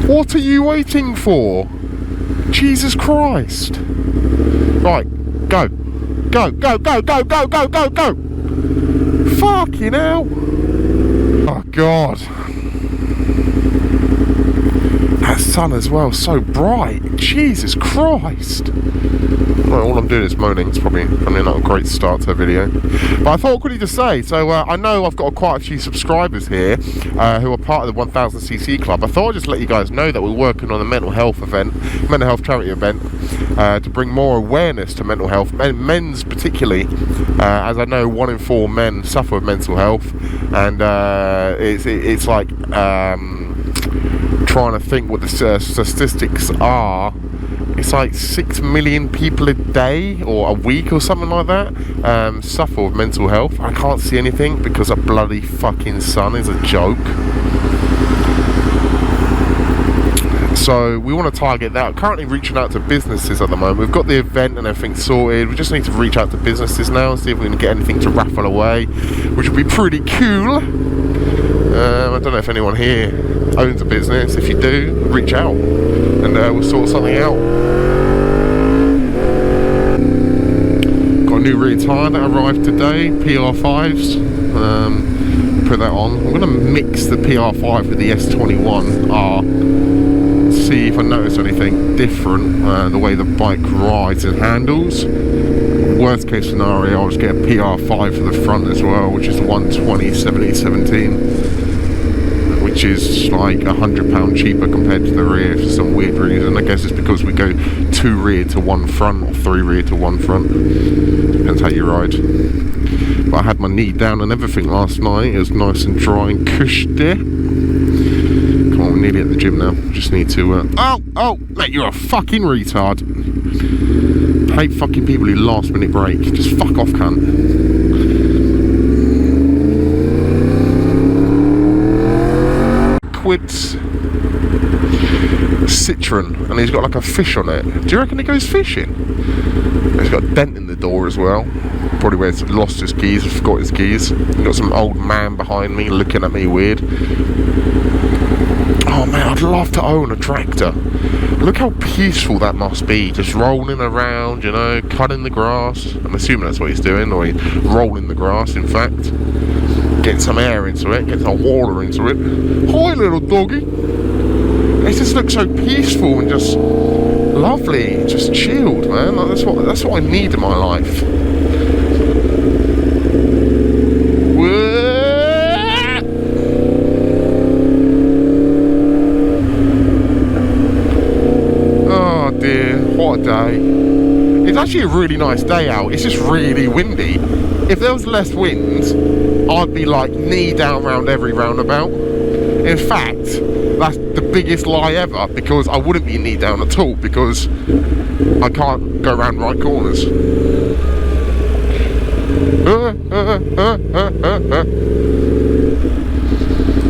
What are you waiting for? Jesus Christ. Right, go. Go, go, go, go, go, go, go, go. Fucking hell. Oh, God. That sun as well, so bright. Jesus Christ. Well, all I'm doing is moaning. It's probably not a great start to a video. But I thought I'd quickly just say, so I know I've got quite a few subscribers here who are part of the 1000cc club. I thought I'd just let you guys know that we're working on a mental health charity event, to bring more awareness to mental health, men's particularly, as I know 1 in 4 men suffer with mental health, and it's like trying to think what the statistics are. It's like 6 million people a day or a week or something like that suffer with mental health. I can't see anything because a bloody fucking sun is a joke. So we want to target that. Currently reaching out to businesses at the moment. We've got the event and everything sorted. We just need to reach out to businesses now and see if we can get anything to raffle away, which would be pretty cool. I don't know if anyone here owns a business. If you do, reach out and we'll sort something out. Got a new rear tyre that arrived today, PR5s. Put that on. I'm going to mix the PR5 with the S21R. See if I notice anything different, the way the bike rides and handles. Worst case scenario, I'll just get a PR5 for the front as well, which is the 120/70/17, which is like £100 cheaper compared to the rear for some weird reason. I guess it's because we go 2 rear to 1 front or 3 rear to 1 front. Depends how you ride. But I had my knee down and everything last night. It was nice and dry and cushy. Come on, we're nearly at the gym now. Just need to oh mate, you're a fucking retard. I hate fucking people who last minute brake. Just fuck off, cunt. Liquid's Citroen, and he's got like a fish on it. Do you reckon he goes fishing? He's got a dent in the door as well. Probably where he's lost his keys, forgot his keys. Got some old man behind me looking at me weird. Oh man, I'd love to own a tractor. Look how peaceful that must be, just rolling around, you know, cutting the grass. I'm assuming that's what he's doing, or he's rolling the grass, in fact. Getting some air into it, getting some water into it. Hi little doggy. It just looks so peaceful and just lovely, just chilled, man. Like, that's what I need in my life. What a day. It's actually a really nice day out. It's just really windy. If there was less wind, I'd be like knee down round every roundabout. In fact, that's the biggest lie ever, because I wouldn't be knee down at all, because I can't go around right corners.